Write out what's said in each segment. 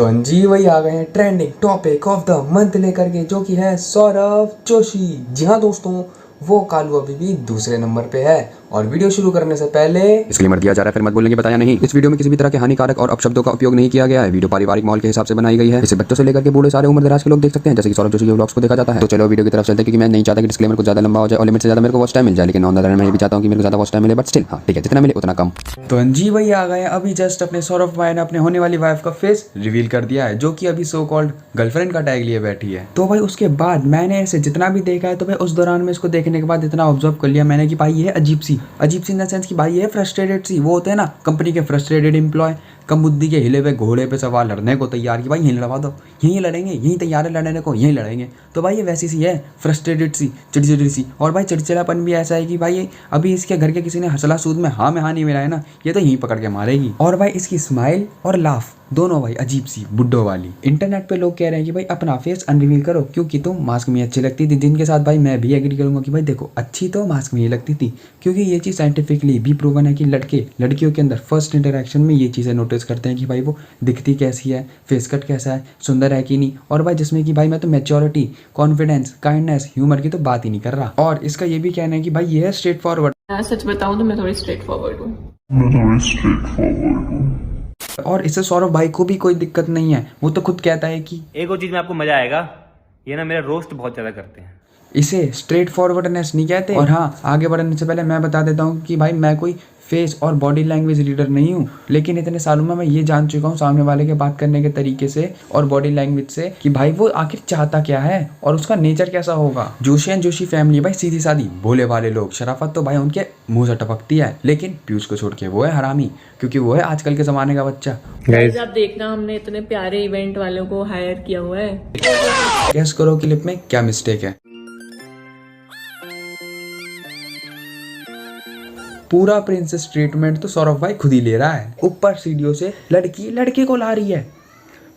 तो अंजी वही आ गए हैं trending topic of the month लेकर के, जो कि है सौरव जोशी। जी हाँ दोस्तों, वो कालू अभी भी दूसरे नंबर पे है। और वीडियो शुरू करने से पहले डिस्क्लेमर दिया जा रहा है, फिर मत बोलेंगे बताया नहीं। इस वीडियो में किसी भी तरह के हानिकारक और अपशब्दों का उपयोग नहीं किया गया है। वीडियो पारिवारिक माहौल के हिसाब से बनाई गई है। इसे बच्चों से लेकर के बूढ़े सारे उम्र दराज के लोग देख सकते हैं, जैसे कि सौरव जोशी के व्लॉग्स को देखा जाता है। तो चलो वीडियो की तरफ चलते हैं, क्योंकि मैं नहीं चाहता कि डिस्क्लेमर कुछ ज्यादा लंबा हो जाए और लिमिट से ज्यादा मेरे को वॉच टाइम मिल जाए। लेकिन ऑन द अदर हैंड मैं भी चाहता हूं कि मेरे को ज्यादा वॉच टाइम मिले, बट स्टिल हाँ ठीक है, जितना मिले उतना कम। तो अंजी वही आ गए हैं। अभी जस्ट अपने सौरभ भाई ने अपने होने वाली वाइफ का फेस रिवील कर दिया है, जो कि अभी सो कॉल्ड गर्लफ्रेंड का टैग लिए बैठी है। तो भाई उसके बाद मैंने इसे जितना भी देखा है, तो भाई उस दौरान में इसको देखने के बाद इतना ऑब्जर्व कर लिया मैंने कि भाई ये अजीब सी इन द सेंस कि भाई ये फ्रस्ट्रेटेड सी, वो होते हैं ना कंपनी के फ्रस्ट्रेटेड एम्प्लॉय, कम बुद्धि के हिले हुए घोड़े पे सवार लड़ने को तैयार, कि भाई यहीं लड़वा दो, यहीं लड़ेंगे, यहीं तैयार है लड़ने को, यहीं लड़ेंगे। तो भाई ये वैसी सी है, फ्रस्ट्रेटेड सी, चिड़चिड़ी सी। और भाई चिड़चिड़ापन भी ऐसा है कि भाई अभी इसके घर के किसी ने हंसला सूद में हाँ नहीं मिला है ना, ये तो यहीं पकड़ के मारेगी। और भाई इसकी स्माइल और लाफ दोनों भाई अजीब सी बुड्ढो वाली। इंटरनेट पे लोग कह रहे हैं कि भाई अपना फेस अनरिवील करो, क्योंकि तुम मास्क में अच्छी लगती थी, जिनके साथ भाई मैं भी एग्री करूंगा कि भाई देखो अच्छी तो मास्क में ही लगती थी, क्योंकि ये चीज़ साइंटिफिकली भी प्रूवन है कि लड़के लड़कियों के अंदर फर्स्ट इंटरेक्शन में ये चीज़ें नोटिस करते हैं कि भाई वो दिखती कैसी है, फेस कट कैसा है, सुंदर है कि नहीं। और भाई जिसमें कि भाई मैं तो मैच्योरिटी, कॉन्फिडेंस, काइंडनेस, ह्यूमर की तो बात ही नहीं कर रहा। और इसका ये भी कहना है कि भाई ये है स्ट्रेट फॉरवर्ड। मैं सच बताऊं तो मैं थोड़ी स्ट्रेट फॉरवर्ड हूँ। और इससे सौरभ भाई को भी कोई दिक्कत नहीं है, वो तो खुद कहता है कि एक और चीज में आपको मजा आएगा, ये ना मेरा रोस्ट बहुत ज्यादा करते हैं। इसे स्ट्रेट फॉरवर्डनेस नहीं कहते। और हाँ, आगे बढ़ने से पहले मैं बता देता हूँ कि भाई मैं कोई फेस और बॉडी लैंग्वेज रीडर नहीं हूँ, लेकिन इतने सालों में मैं ये जान चुका हूँ सामने वाले के बात करने के तरीके से और बॉडी लैंग्वेज से कि भाई वो आखिर चाहता क्या है और उसका नेचर कैसा होगा। जोशी एंड जोशी फैमिली भाई सीधी सादी भोले वाले लोग, शराफत तो भाई उनके मुंह से टपकती है, लेकिन पीयूष को छोड़ के वो है हरामी, क्योंकि वो है आजकल के जमाने का बच्चा। गाइस आप देखना, हमने इतने प्यारे इवेंट वालों को हायर किया हुआ है। गेस करो क्लिप में क्या मिस्टेक है। पूरा प्रिंसेस ट्रीटमेंट तो सौरभ भाई खुद ही ले रहा है। ऊपर सीढ़ियों से लड़की लड़के को ला रही है।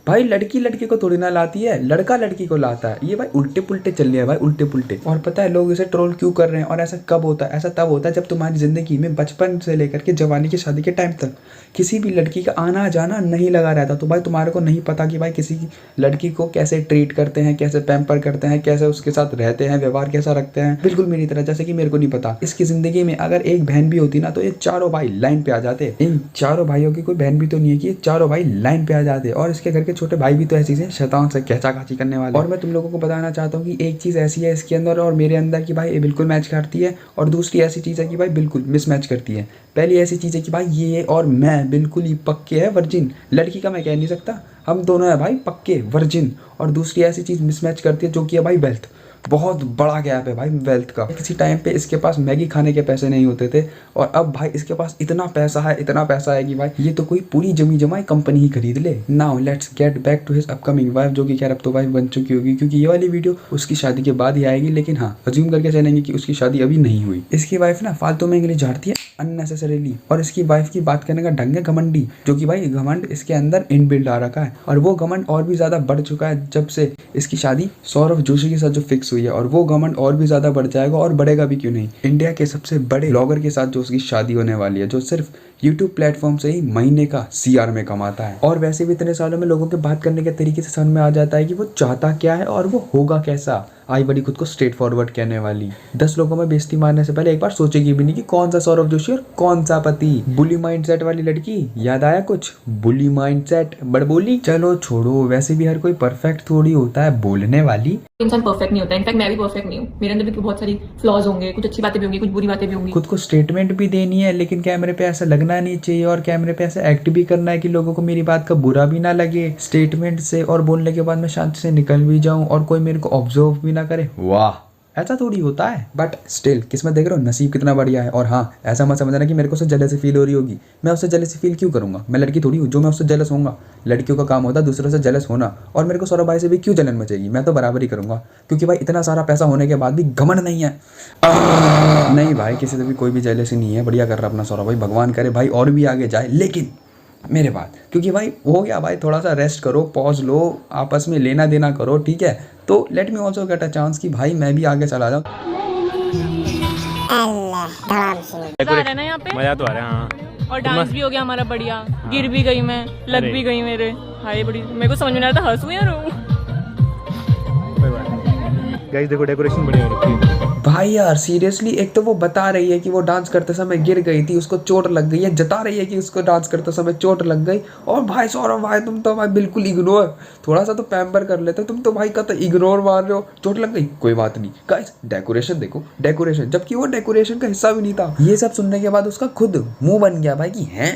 भाई लड़की लड़के को थोड़ी ना लाती है, लड़का लड़की को लाता है। ये भाई उल्टे पुल्टे चल रहे हैं भाई, उल्टे पुल्टे। और पता है लोग इसे ट्रोल क्यों कर रहे हैं, और ऐसा कब होता है? ऐसा तब होता है जब तुम्हारी जिंदगी में बचपन से लेकर के जवानी की शादी के टाइम तक किसी भी लड़की का आना जाना नहीं लगा रहता, तो भाई तुम्हारे को नहीं पता कि भाई किसी की लड़की को कैसे ट्रीट करते हैं, कैसे पैम्पर करते हैं, कैसे उसके साथ रहते हैं, व्यवहार कैसा रखते हैं। बिल्कुल मेरी तरह, जैसे कि मेरे को नहीं पता। इसकी जिंदगी में अगर एक बहन भी होती ना, तो ये चारों भाई लाइन पे आ जाते। इन चारों भाइयों की कोई बहन भी तो नहीं है कि ये चारों भाई लाइन पे आ जाते। और इसके घर के छोटे भाई भी तो ऐसी से शैतान से कहचा खाची करने वाले। और मैं तुम लोगों को बताना चाहता हूँ कि एक चीज ऐसी है इसके अंदर और मेरे अंदर कि भाई ये बिल्कुल मैच करती है, और दूसरी ऐसी चीज है कि भाई बिल्कुल मिसमैच करती है। पहली ऐसी चीज है कि भाई ये और मैं बिल्कुल ही पक्के है वर्जिन, लड़की का मैं कह नहीं सकता, हम दोनों है भाई पक्के वर्जिन। और दूसरी ऐसी चीज मिसमैच करती है जो कि है भाई वेल्थ। बहुत बड़ा गैप है भाई वेल्थ का। किसी टाइम पे इसके पास मैगी खाने के पैसे नहीं होते थे, और अब भाई इसके पास इतना पैसा है कि भाई ये तो कोई पूरी जमी जमाई कंपनी ही खरीद ले। Now let's get back to his upcoming wife, जो कि खैर अब तो वाइफ बन चुकी होगी, क्योंकि ये वाली वीडियो उसकी शादी के बाद ही आएगी। लेकिन हाँ, अज्यूम करके चलेंगे कि उसकी शादी अभी नहीं हुई। इसकी वाइफ ना फालतू में इंग्लिश झाड़ती है अननेसेसरीली, और इसकी वाइफ की बात करने का ढंग है घमंडी, जो कि भाई घमंड इसके अंदर इनबिल्ट आ रखा है। और वो घमंड और भी ज्यादा बढ़ चुका है जब से इसकी शादी सौरव जोशी के साथ जो फिक्स हुई है, और वो घमंड और भी ज्यादा बढ़ जाएगा, और बढ़ेगा भी क्यों नहीं। इंडिया के सबसे बड़े ब्लॉगर के साथ जो उसकी शादी होने वाली है, जो सिर्फ यूट्यूब प्लेटफॉर्म से ही महीने का CR में कमाता है। और वैसे भी इतने सालों में लोगों के बात करने के तरीके से समझ में आ जाता है कि वो चाहता क्या है और वो होगा कैसा। आई बड़ी खुद को स्ट्रेट फॉरवर्ड कहने वाली 10 लोगों में बेइज्जती मारने से पहले एक बार सोचेगी भी नहीं कि कौन सा सौरभ जोशी और कौन सा पति। बुली माइंडसेट वाली लड़की, याद आया कुछ? बुली माइंडसेट, बड़बोली। चलो छोड़ो, वैसे भी हर कोई परफेक्ट थोड़ी होता है बोलने वाली। इंसान परफेक्ट नहीं होता, इनफैक्ट मैं भी परफेक्ट नहीं हूँ, मेरे अंदर भी बहुत सारी फ्लॉज होंगे, कुछ अच्छी बातें भी होंगी, कुछ बुरी बातें भी होंगी। खुद को स्टेटमेंट भी देनी है, लेकिन कैमरे पे ऐसा लगना नहीं चाहिए, और कैमरे पे ऐसा एक्ट भी करना है कि लोगों को मेरी बात का बुरा भी ना लगे। स्टेटमेंट से और बोलने के बाद मैं शांति से निकल भी जाऊं और कोई मेरे को ऑब्जर्व भी ना करे। वाह, ऐसा थोड़ी होता है। बट स्टिल किस्मत देख रहे हो, नसीब कितना बढ़िया है। और हाँ, ऐसा मत समझना कि मेरे को उससे जेलसी फील हो रही होगी। मैं उससे जेलसी फील क्यों करूंगा? मैं लड़की थोड़ी हूँ जो मैं उससे जेलस होऊंगा। लड़कियों का काम होता है दूसरों से जेलस होना, और मेरे को सौरभ भाई से भी क्यों जलन मचेगी? मैं तो बराबर ही करूंगा, क्योंकि भाई इतना सारा पैसा होने के बाद भी घमंड नहीं है। नहीं भाई, किसी से भी कोई भी जेलसी नहीं है, बढ़िया कर रहा अपना सौरभ भाई। भगवान करे भाई और भी आगे जाए, लेकिन मेरे बात, क्योंकि भाई हो गया भाई, थोड़ा सा रेस्ट करो, पॉज लो, आपस में लेना देना करो, ठीक है? तो let me also get a chance कि भाई मैं भी आगे चला जाऊँ। मजा आ रहा है ना यहाँ पे? मजा तो आ रहा है हाँ। और डांस भी हो गया हमारा बढ़िया। गिर भी गई मैं, लग भी गई मेरे। हाय बड़ी, मेरे को समझ में नहीं आ रहा था हंसूं या रोऊं। गाइस देखो डेकोरेशन बढ़िया हो रखी है। भाई यार सीरियसली, एक तो वो बता रही है कि वो डांस करते समय गिर गई थी, उसको चोट लग गई है, जता रही है कि उसको डांस करते समय चोट लग गई। और भाई सौरभ भाई तुम तो भाई बिल्कुल इग्नोर, थोड़ा सा तो पैम्पर कर लेते, तुम तो भाई का तो इग्नोर मार रहे हो। चोट लग गई कोई बात नहीं। गाइस डेकोरेशन देखो, डेकोरेशन, जबकि वो डेकोरेशन का हिस्सा भी नहीं था। ये सब सुनने के बाद उसका खुद मुंह बन गया भाई कि हैं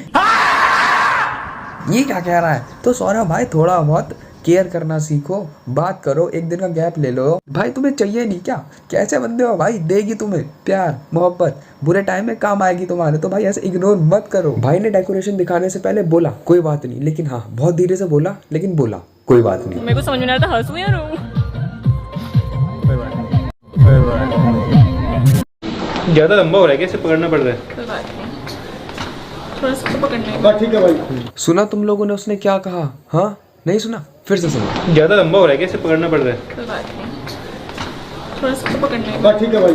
ये क्या कह रहा है। तो सौरभ भाई थोड़ा बहुत केयर करना सीखो, बात करो, एक दिन का गैप ले लो। भाई तुम्हें चाहिए नहीं क्या? कैसे बंदे हो भाई, देगी तुम्हें प्यार मोहब्बत, बुरे टाइम में काम आएगी तुम्हारे। तो भाई ऐसे इग्नोर मत करो। भाई ने डेकोरेशन दिखाने से पहले बोला कोई बात नहीं, लेकिन हाँ बहुत धीरे से बोला, लेकिन बोला कोई बात नहीं। मेरे को समझ में नहीं आ रहा था हंसूं या रोऊं। ज्यादा लंबा हो रहा है क्या, इसे पकड़ना पड़ रहा है। कोई बात नहीं, थोड़ा सा तो पकड़ना ठीक है भाई। सुना तुम लोगों ने उसने क्या कहा? हाँ नहीं सुना, फिर से सुनो। ज्यादा लंबा हो रहा है क्या, इसे पकड़ना पड़ रहा है। कोई बात नहीं, थोड़ा सा तो पकड़ना ठीक है भाई।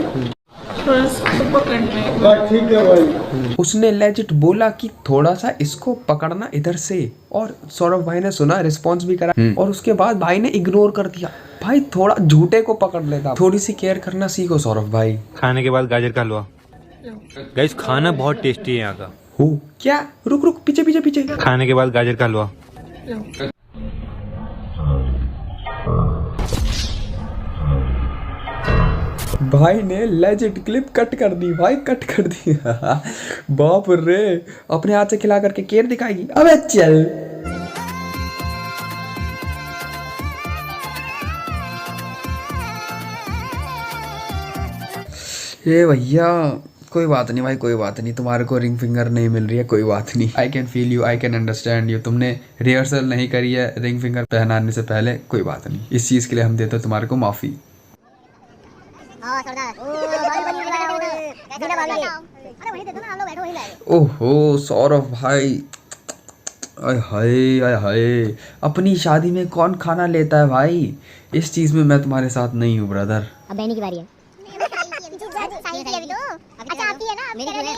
थोड़ा सा तो पकड़ना। ठीक है भाई। उसने लेजिट बोला कि थोड़ा सा इसको पकड़ना इधर से, और सौरभ भाई ने सुना, रिस्पॉन्स भी करा, और उसके बाद भाई ने इग्नोर कर दिया। भाई थोड़ा झूठे को पकड़ लेता, थोड़ी सी केयर करना सीखो सौरभ भाई। खाने के बाद गाजर का हलवा। गाइस खाना बहुत टेस्टी है यहाँ का। हो क्या? रुक रुक, पीछे पीछे पीछे। खाने के बाद गाजर का हलवा। भाई ने लेजिट क्लिप कट कर दी भाई, कट कर दी। बाप रे, अपने हाथ से खिला करके केयर दिखाएगी। अबे चल। ये भैया कोई बात नहीं भाई, कोई बात नहीं, तुम्हारे को रिंग फिंगर नहीं मिल रही है, कोई बात नहीं। I can feel you, I can understand you. तुमने रिहर्सल नहीं करी है रिंग फिंगर पहनाने से पहले, कोई बात नहीं। इस चीज़ के लिए हम देते हैं तुम्हारे को माफ़ी। ओहो सौरभ भाई, आय हाय आय हाय, अपनी शादी में कौन खाना लेता है भाई? इस चीज़ में मैं तुम्हारे साथ नहीं हूँ ब्रदर। अब बहनी की बारी है। अच्छा आपकी है ना, मेरी क्यों है?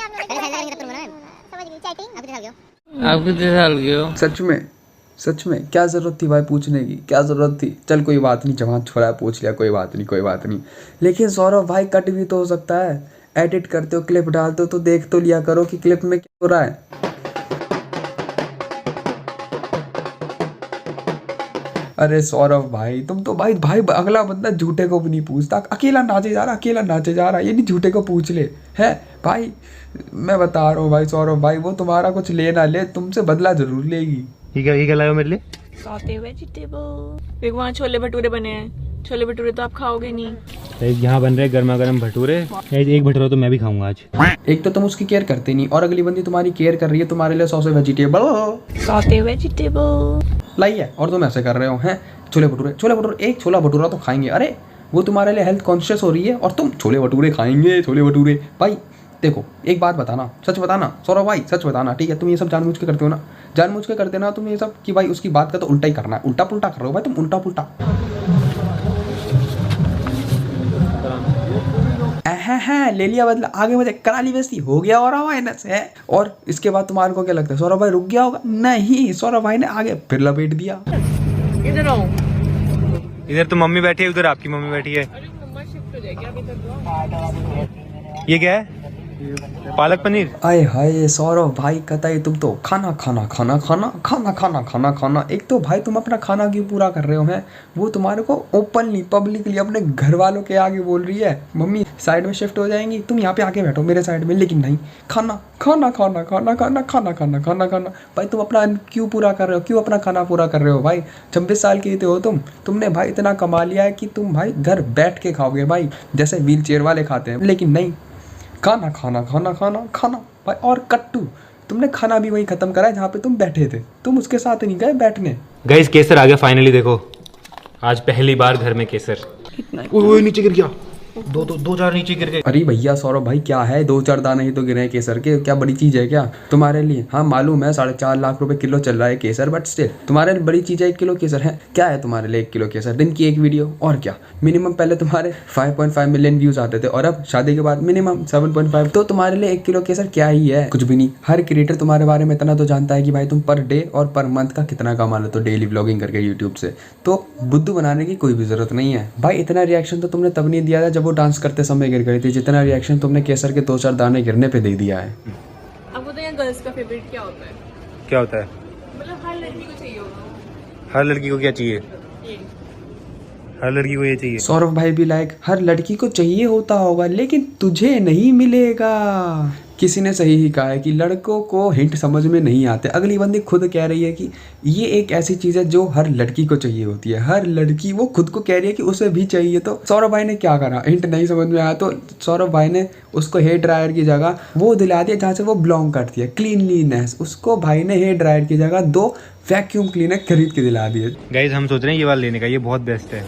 आप कितने साल के हो? सच में क्या जरूरत थी भाई पूछने की, क्या जरूरत थी? चल कोई बात नहीं, जवान छोड़ा पूछ लिया, कोई बात नहीं, कोई बात नहीं। लेकिन सौरभ भाई कट भी तो हो सकता है, एडिट करते हो, क्लिप डालते हो, तो देख तो लिया करो कि क्लिप में क्या हो रहा है। अरे सौरभ भाई तुम तो भाई अगला बंदा झूठे को भी नहीं पूछता, अकेला नाचे जा रहा, ये नहीं झूठे को पूछ ले है भाई। मैं बता रहा हूँ भाई सौरभ भाई, वो तुम्हारा कुछ ले ना ले, तुमसे बदला जरूर लेगी। ये क्या लाए हो मेरे लिए? Saute vegetable. एक वहाँ छोले भटूरे बने हैं, छोले भटूरे तो आप खाओगे नहीं। यहाँ बन रहे गर्मा गर्म भटूरे, एक भटूरा तो मैं भी खाऊंगा आज। एक तो तुम उसकी केयर करते नहीं, और अगली बंदी तुम्हारी केयर कर रही है, तुम्हारे लिए सौसे वेजिटेबल सौते वेजिटेबल लाई है, और तुम ऐसे कर रहे हो हैं। छोले भटूरे, एक छोला भटूरा तो खाएंगे। अरे वो तुम्हारे लिए हेल्थ कॉन्शियस हो रही है, और तुम छोले भटूरे खाएंगे। छोले भटूरे भाई देखो, एक बात बताना, सच बताना सौरभ भाई, सच बताना, ठीक है? तुम ये सब जानबूझ के करते हो ना, जानबूझ के करते ना तुम ये सब, कि भाई उसकी बात का तो उल्टा ही करना है, उल्टा पुल्टा कर रहे हो भाई तुम, उल्टा पुल्टा। ले लिया बदला, आगे बढ़े, करा ली बेइज्जती, हो गया और माइनस है। और इसके बाद तुम्हारे को क्या लगता है, सौरभ भाई रुक गया होगा? नहीं, सौरभ भाई ने आगे फिर लपेट दिया। इधर आओ। इधर तो मम्मी बैठी है, उधर आपकी मम्मी बैठी है। ये क्या है? पालक पनीर। आए हाय सौरभ भाई, कतई तुम तो खाना। एक तो भाई तुम अपना खाना क्यों पूरा कर रहे हो हैं? वो तुम्हारे को ओपनली पब्लिकली अपने घर वालों के आगे बोल रही है, मम्मी साइड में शिफ्ट हो जाएंगी, तुम यहाँ पे आके बैठो मेरे साइड में, लेकिन नहीं, खाना। भाई तुम अपना क्यों पूरा कर रहे हो, क्यों अपना खाना पूरा कर रहे हो भाई? 26 साल के हो तुमने भाई इतना कमा लिया है कि तुम भाई घर बैठ के खाओगे भाई, जैसे व्हील चेयर वाले खाते हैं, लेकिन नहीं, खाना भाई। और कट्टू, तुमने खाना भी वहीं खत्म करा है जहाँ पे तुम बैठे थे, तुम उसके साथ नहीं गए बैठने। गाइस केसर आ गया फाइनली, देखो आज पहली बार घर में केसर। ओए नीचे गिर गया, दो चार नीचे गिर गए। अरे भैया सौरभ भाई क्या है, 2-4 दाने ही तो गिरे हैं केसर के, क्या बड़ी चीज है क्या तुम्हारे लिए। हाँ मालूम है 4.5 लाख रुपए किलो चल रहा है केसर, बट स्टिल तुम्हारे लिए बड़ी चीज है 1 किलो केसर है। क्या है तुम्हारे लिए 1 किलो केसर, दिन की एक वीडियो और क्या। मिनिमम पहले तुम्हारे 5.5 मिलियन व्यूज आते थे और अब शादी के बाद मिनिमम 7.5, तो तुम्हारे लिए 1 किलो केसर क्या ही है, कुछ भी नहीं। हर क्रिएटर तुम्हारे बारे में इतना तो जानता है कि भाई तुम पर डे और पर मंथ का कितना कमा लेते हो डेली व्लॉगिंग करके यूट्यूब से, तो बुद्धू बनाने की कोई भी जरूरत नहीं है भाई। इतना रिएक्शन तो तुमने तब नहीं दिया था जब वो डांस करते समय गिर गई थी, जितना रिएक्शन तुमने केसर के 2-4 दाने गिरने पे दे दिया है। अब बताइए गर्ल्स का फेवरेट क्या होता है? क्या होता है? मतलब हर लड़की को चाहिए होगा। हर लड़की को क्या चाहिए? ये हर लड़की को ये चाहिए। सौरभ भाई भी लाइक हर लड़की को चाहिए होता होगा लेकिन तुझे नहीं मिलेगा। किसी ने सही ही कहा है कि लड़कों को हिंट समझ में नहीं आते। अगली बंदी खुद कह रही है कि ये एक ऐसी चीज़ है जो हर लड़की को चाहिए होती है। हर लड़की वो खुद को कह रही है कि उसे भी चाहिए। तो सौरभ भाई ने क्या करा, हिंट नहीं समझ में आया तो सौरभ भाई ने उसको हेयर ड्रायर की जगह वो दिला दिया जहाँ से वो बिलोंग करती है, क्लीनलीनेस। उसको भाई ने हेयर ड्रायर की जगह 2 वैक्यूम क्लीनर खरीद के दिला दिए। गाइस हम सोच रहे हैं ये वाला लेने का, ये बहुत बेस्ट है।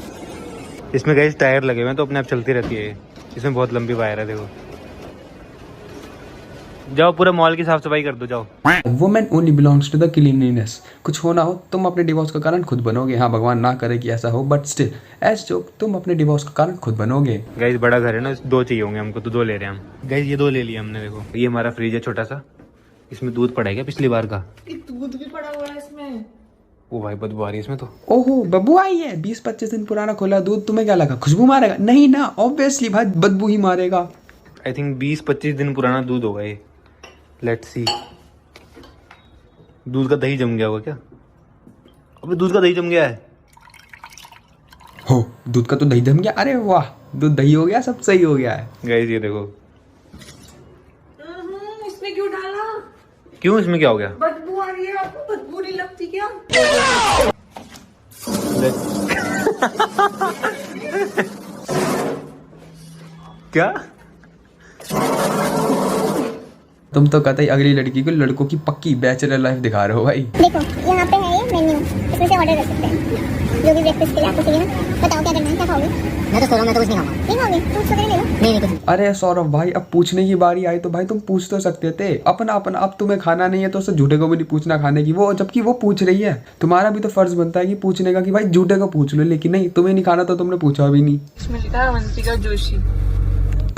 इसमें गाइस टायर लगे हुए हैं तो अपने आप चलती रहती है। इसमें बहुत लंबी वायर है, देखो। जाओ पूरा मॉल की साफ सफाई कर दो, जाओ। Women only belongs to the cleanliness. कुछ होना हो तुम अपने डिवोर्स का कारण खुद बनोगे। हाँ भगवान ना करे कि ऐसा हो, बट स्टिल एज जोक तुम अपने डिवोर्स का कारण खुद बनोगे। गाइस बड़ा घर है ना, 2 चाहिए होंगे हमको, तो 2 ले रहे हैं हम। गाइस ये 2 ले लिए हमने, देखो। ये हमारा फ्रिज है छोटा सा, इसमें दूध पड़ा है क्या पिछली बार का? दूध भी पड़ा हुआ है इसमें। ओ भाई बदबू आ रही है इसमें तो। ओहो बदबू आई है। 20-25 दिन पुराना खोला दूध, तुम्हें क्या लगा खुशबू मारेगा? नहीं ना, ऑब्वियसली भाई बदबू ही मारेगा। आई थिंक 20-25 दिन पुराना दूध होगा ये। Let's see. दूध का दही जम गया होगा क्या? अबे दूध का दही जम गया है। हो दूध का तो दही जम गया। अरे वाह, दूध दही हो गया, सब सही हो गया है। गाइस ये देखो। इसमें क्यों डाला? क्यों, इसमें क्या हो गया? बदबू आ रही है, आपको बदबू नहीं लगती क्या? क्या? तुम तो कतई अगली लड़की को लड़कों की पक्की बैचलर लाइफ दिखा रहे हो भाई। देखो यहाँ पे है ये मेन्यू, इसमें से ऑर्डर कर सकते हैं जो भी ब्रेकफास्ट के लिए आपको चाहिए ना। बताओ क्या करना है, क्या खाओगे? मैं तो सो रहा हूं, मैं तो कुछ नहीं खाऊंगा। नहीं खाओगे? फ्रूट्स वगैरह ले लो। नहीं कुछ नहीं। अरे सौरभ भाई अब पूछने की बारी आई तो भाई तुम पूछ तो सकते थे अपना अपना। अब तुम्हें खाना नहीं है तो उससे झूठे को भी नहीं पूछना खाने की, वो जबकि वो पूछ रही है। तुम्हारा भी तो फर्ज बनता है कि पूछने का कि भाई झूठे को पूछ लो, लेकिन नहीं, तुम्हें नहीं खाना तो तुमने पूछा भी नहीं। इसमें लिखा है अवंतिका जोशी।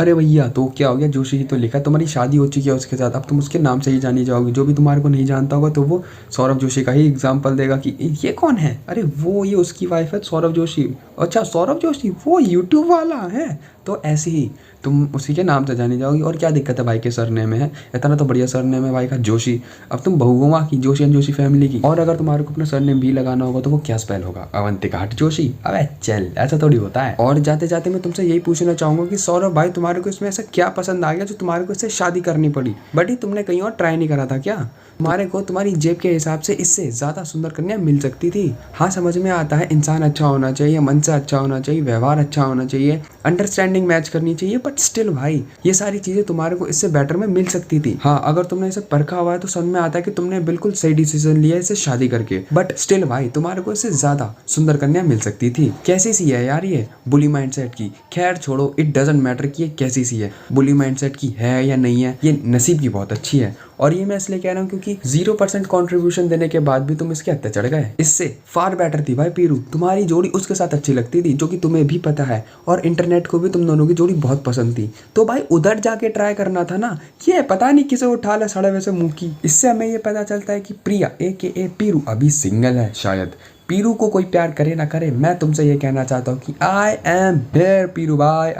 अरे भैया तो क्या हो गया, जोशी ही तो लिखा। तुम्हारी शादी हो चुकी है उसके साथ, अब तुम उसके नाम से ही जानी जाओगी। जो भी तुम्हारे को नहीं जानता होगा तो वो सौरभ जोशी का ही एग्जाम्पल देगा कि ये कौन है। अरे वो ये उसकी वाइफ है सौरभ जोशी। अच्छा सौरभ जोशी वो यूट्यूब वाला है, तो ऐसे ही तुम उसी के नाम से जानी जाओगी। और क्या दिक्कत है भाई के सरनेम में है, इतना तो बढ़िया सरनेम है भाई का, जोशी। अब तुम बहुगुमा की, जोशी एंड जोशी फैमिली की। और अगर तुम्हारे को अपना सरनेम भी लगाना होगा तो वो क्या स्पेल होगा, अवंतिका हट जोशी। अबे चल, ऐसा थोड़ी होता है। और जाते जाते मैं तुमसे यही पूछना चाहूंगा कि सौरभ भाई तुम्हारे को इसमें ऐसा क्या पसंद आ गया जो तुम्हारे को इससे शादी करनी पड़ी? बट तुमने कहीं और ट्राई नहीं करा था क्या? तुम्हारे को तुम्हारी जेब के हिसाब से इससे ज़्यादा सुंदर कन्या मिल सकती थी। हाँ समझ में आता है, इंसान अच्छा होना चाहिए, मन से अच्छा होना चाहिए, व्यवहार अच्छा होना चाहिए, अंडरस्टैंडिंग मैच करनी चाहिए, बट स्टिल भाई ये सारी चीज़ें तुम्हारे को इससे बेटर में मिल सकती थी। हाँ अगर तुमने इसे परखा हुआ है तो समझ में आता है कि तुमने बिल्कुल सही डिसीजन लिया है इसे शादी करके, बट स्टिल भाई तुम्हारे को इससे ज़्यादा सुंदर कन्या मिल सकती थी। कैसी सी है यार ये बुली माइंडसेट की? खैर छोड़ो, इट डजंट मैटर कि ये कैसी सी है, बुली माइंडसेट की है या नहीं है, ये नसीब की बहुत अच्छी है। और ये मैं इसलिए कह रहा हूँ क्योंकि 0% कंट्रीब्यूशन देने के बाद भी तुम इसके हत्या चढ़ गए। इससे फार बेटर थी भाई पीरू, तुम्हारी जोड़ी उसके साथ अच्छी लगती थी, जो कि तुम्हें भी पता है, और इंटरनेट को भी तुम दोनों की जोड़ी बहुत पसंद थी। तो भाई उधर जाके ट्राई करना था ना। ये पता नहीं किसे उठा ले साढ़े वैसे मुंह की। इससे हमें ये पता चलता है कि प्रिया AKA पीरू अभी सिंगल है। शायद पीरू को कोई प्यार करे ना करे, मैं तुमसे ये कहना चाहता हूँ कि आई एम देयर पीरू भाई।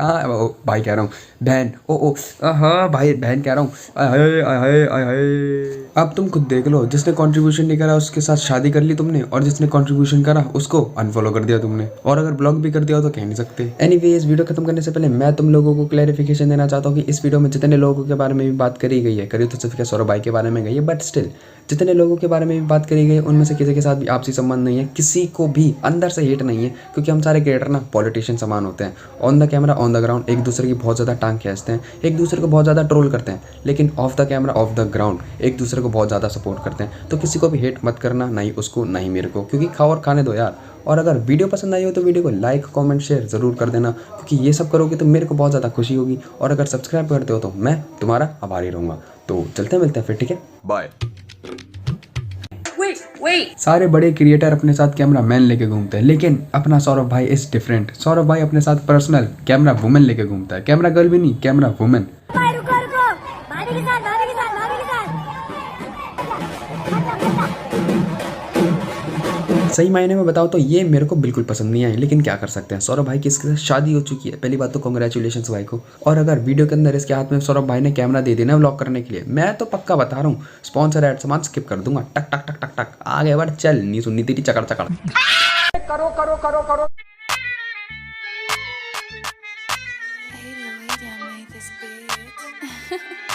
भाई कह रहा हूँ, बहन। ओ हाँ भाई बहन कह रहा हूँ। अब तुम खुद देख लो, जिसने कंट्रीब्यूशन नहीं करा उसके साथ शादी कर ली तुमने, और जिसने कंट्रीब्यूशन करा उसको अनफॉलो कर दिया तुमने, और अगर ब्लॉक भी कर दिया तो कह नहीं सकते। एनीवे इस वीडियो खत्म करने से पहले मैं तुम लोगों को क्लैरिफिकेशन देना चाहता हूँ कि इस वीडियो में जितने लोगों के बारे में भी बात करी गई है, करी तो सिर्फ सौरभ भाई के बारे में गई है, बट स्टिल जितने लोगों के बारे में भी बात करी गई है उनमें से किसी के साथ भी आपसी संबंध नहीं है, किसी को भी अंदर से हेट नहीं है, क्योंकि हम सारे क्रिएटर ना पॉलिटिशियन समान होते हैं। On the camera on the ground एक दूसरे की बहुत ज़्यादा टांग खींचते हैं, एक दूसरे को बहुत ज़्यादा ट्रोल करते हैं, लेकिन of the camera off the ground एक दूसरे को को बहुत ज़्यादा सपोर्ट करते हैं। तो किसी को भी हेट मत करना, ना ही उसको ना ही मेरे को, क्योंकि खाओ और खाने दो यार। और अगर वीडियो पसंद आई हो तो वीडियो को लाइक कमेंट शेयर ज़रूर कर देना, क्योंकि ये सब करोगे तो मेरे को बहुत ज़्यादा खुशी होगी। और अगर सब्सक्राइब करते हो तो मैं तुम्हारा आभारी रहूँगा। तो चलते मिलते हैं फिर, ठीक है, बाय। सारे बड़े क्रिएटर अपने साथ कैमरा मैन लेके घूमते हैं, लेकिन अपना सौरभ भाई इज डिफरेंट। सौरभ भाई अपने साथ पर्सनल कैमरा वुमेन लेके घूमता है, कैमरा गर्ल भी नहीं, कैमरा वुमेन। सही मायने में बताओ तो ये मेरे को बिल्कुल पसंद नहीं आई, लेकिन क्या कर सकते हैं, सौरभ भाई की इसके साथ शादी हो चुकी है। पहली बात तो कांग्रेचुलेशंस भाई को। और अगर वीडियो के अंदर इसके हाथ में सौरभ भाई ने कैमरा दे देना व्लॉग करने के लिए, मैं तो पक्का बता रहा हूँ स्पॉन्सर एड सामान स्किप कर दूंगा। टक टक टक टक टक आगे बढ़, चल नहीं सुननी तेरी चकड़ चकड़। करो करो करो करो। Hey Lloyd, I made this beat.